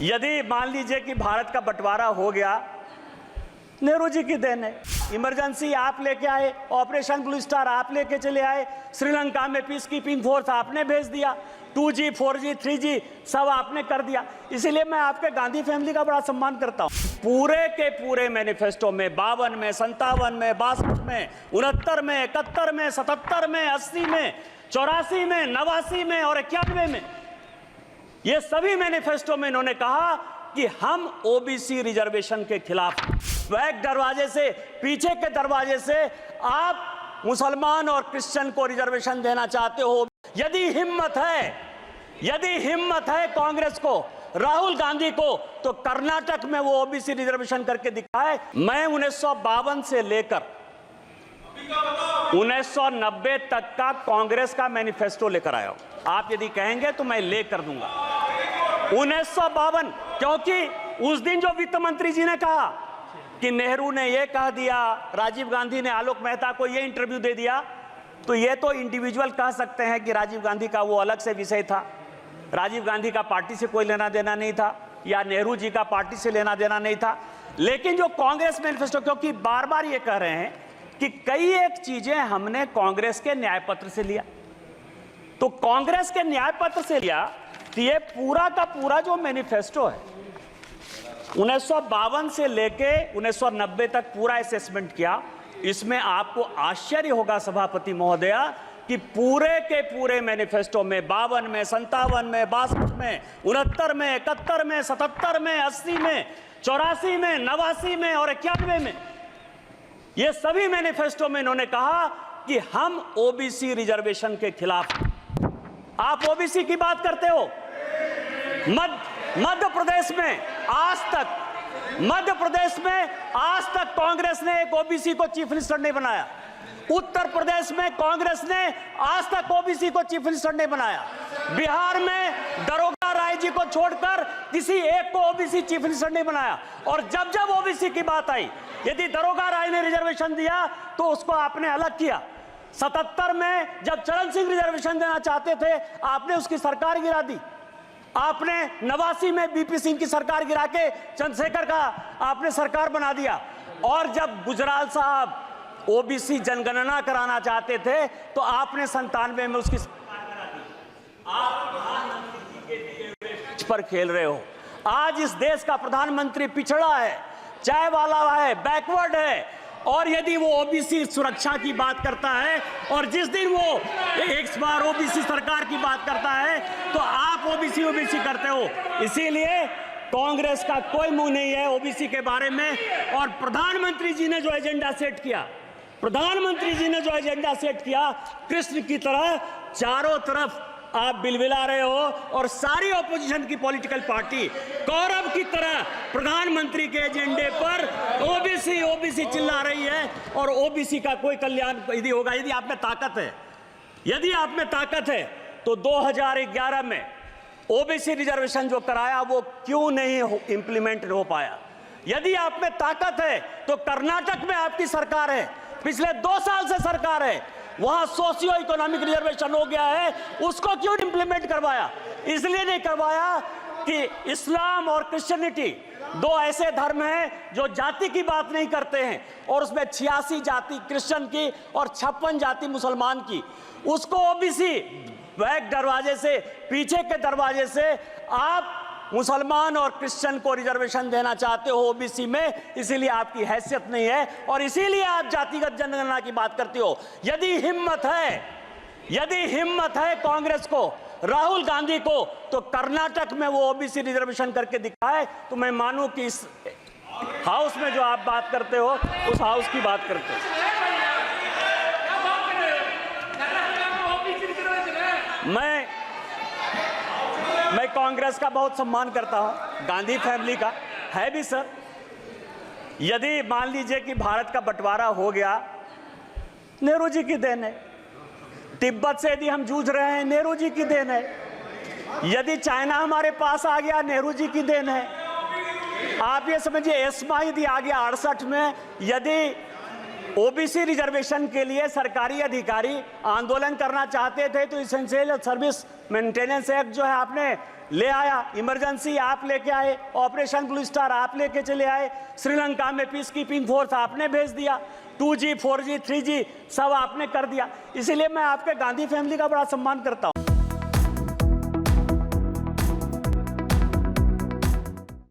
यदि मान लीजिए कि भारत का बंटवारा हो गया, नेहरू जी की देन है। इमरजेंसी आप लेके आए, ऑपरेशन ब्लू स्टार आप लेके चले आए, श्रीलंका में पीस कीपिंग फोर्स आपने भेज दिया, 2G 4G 3G सब आपने कर दिया। इसीलिए मैं आपके गांधी फैमिली का बड़ा सम्मान करता हूं। पूरे के पूरे मैनिफेस्टो में 52 में 57 में 62 में 69 में 71 में 77 में 80 में 84 में 89 में और 91 में, ये सभी मैनिफेस्टो में इन्होंने कहा कि हम ओबीसी रिजर्वेशन के खिलाफ। बैक दरवाजे से, पीछे के दरवाजे से आप मुसलमान और क्रिश्चियन को रिजर्वेशन देना चाहते हो। यदि हिम्मत है कांग्रेस को, राहुल गांधी को, तो कर्नाटक में वो ओबीसी रिजर्वेशन करके दिखाए। मैं 1952 से लेकर 1990 तक का कांग्रेस का मैनिफेस्टो लेकर आया हूं। आप यदि कहेंगे तो मैं ले कर दूंगा 1952, क्योंकि उस दिन जो वित्त मंत्री जी ने कहा कि नेहरू ने यह कह दिया, राजीव गांधी ने आलोक मेहता को यह इंटरव्यू दे दिया, तो यह तो इंडिविजुअल कह सकते हैं कि राजीव गांधी का वो अलग से विषय था, राजीव गांधी का पार्टी से कोई लेना देना नहीं था, या नेहरू जी का पार्टी से लेना देना नहीं था। लेकिन जो कांग्रेस मैनिफेस्टो, क्योंकि बार बार ये कह रहे हैं कि कई एक चीजें हमने कांग्रेस के न्याय पत्र से लिया, तो कांग्रेस के न्याय पत्र से लिया, तो ये पूरा का पूरा जो मैनिफेस्टो है 1952 से लेके 1990 तक पूरा असेसमेंट किया। इसमें आपको आश्चर्य होगा सभापति महोदया कि पूरे के पूरे मैनिफेस्टो में 52 में 57 में 62 में 69 में 71 में 77 में 80 में 84 में 89 में और 91 में, ये सभी मैनिफेस्टो में इन्होंने कहा कि हम ओबीसी रिजर्वेशन के खिलाफ। आप ओबीसी की बात करते हो। मध्य प्रदेश में आज तक कांग्रेस ने एक ओबीसी को चीफ मिनिस्टर नहीं बनाया। उत्तर प्रदेश में कांग्रेस ने आज तक ओबीसी को चीफ मिनिस्टर नहीं बनाया। बिहार में दरोगा राय जी को छोड़कर किसी एक को ओबीसी चीफ मिनिस्टर नहीं बनाया। और जब जब ओबीसी की बात आई, यदि दरोगा राय ने रिजर्वेशन दिया तो उसको आपने अलग किया। 77 में जब चरण सिंह रिजर्वेशन देना चाहते थे, आपने उसकी सरकार गिरा दी। आपने 89 में बीपी सिंह की सरकार गिरा के चंद्रशेखर का आपने सरकार बना दिया। और जब गुजराल साहब ओबीसी जनगणना कराना चाहते थे तो आपने 97 में उसकी सरकार करा दी। आप प्रधानमंत्री जी के दिए हुए पर खेल रहे हो। आज इस देश का प्रधानमंत्री पिछड़ा है, चाय वाला है, बैकवर्ड है। और यदि वो ओबीसी सुरक्षा की बात करता है और जिस दिन वो एक बार ओबीसी सरकार की बात करता है तो आप ओबीसी करते हो। इसीलिए कांग्रेस का कोई मुंह नहीं है ओबीसी के बारे में। और प्रधानमंत्री जी ने जो एजेंडा सेट किया, कृष्ण की तरह चारों तरफ आप बिलबिला रहे हो और सारी ऑपोजिशन की पॉलिटिकल पार्टी कौरव की तरह प्रधानमंत्री के एजेंडे पर ओबीसी चिल्ला रही है। और ओबीसी का कोई कल्याण यदि होगा, यदि आप में ताकत है तो 2011 में ओबीसी रिजर्वेशन जो कराया वो क्यों नहीं इंप्लीमेंट हो पाया। यदि आप में ताकत है तो कर्नाटक में आपकी सरकार है, पिछले 2 साल से सरकार है, वहां सोशियो इकोनॉमिक रिजर्वेशन हो गया है, उसको क्यों इंप्लीमेंट करवाया? इसलिए नहीं करवाया कि इस्लाम और क्रिश्चियनिटी 2 ऐसे धर्म हैं जो जाति की बात नहीं करते हैं, और उसमें 86 जाति क्रिश्चियन की और 56 जाति मुसलमान की। उसको ओबीसी बैक दरवाजे से, पीछे के दरवाजे से आप मुसलमान और क्रिश्चियन को रिजर्वेशन देना चाहते हो ओबीसी में, इसीलिए आपकी हैसियत नहीं है और इसीलिए आप जातिगत जनगणना की बात करते हो। यदि हिम्मत है कांग्रेस को, राहुल गांधी को, तो कर्नाटक में वो ओबीसी रिजर्वेशन करके दिखाए, तो मैं मानूं कि इस हाउस में जो आप बात करते हो उस हाउस की बात करते हो। मैं कांग्रेस का बहुत सम्मान करता हूं, गांधी फैमिली का है भी सर। यदि मान लीजिए कि भारत का बंटवारा हो गया, नेहरू जी की देन है। तिब्बत से यदि हम जूझ रहे हैं, नेहरू जी की देन है। यदि चाइना हमारे पास आ गया, नेहरू जी की देन है। आप ये समझिए, एस्मा यदि आ गया 68 में, यदि ओबीसी रिजर्वेशन के लिए सरकारी अधिकारी आंदोलन करना चाहते थे तो इसेंशियल सर्विस मेंटेनेंस एक्ट जो है आपने ले आया, इमरजेंसी आप लेके आए, ऑपरेशन ब्लू स्टार आप लेके चले आए, श्रीलंका में पीस कीपिंग फोर्स आपने भेज दिया, 2G 4G 3G सब आपने कर दिया। इसीलिए मैं आपके गांधी फैमिली का बड़ा सम्मान करता हूं।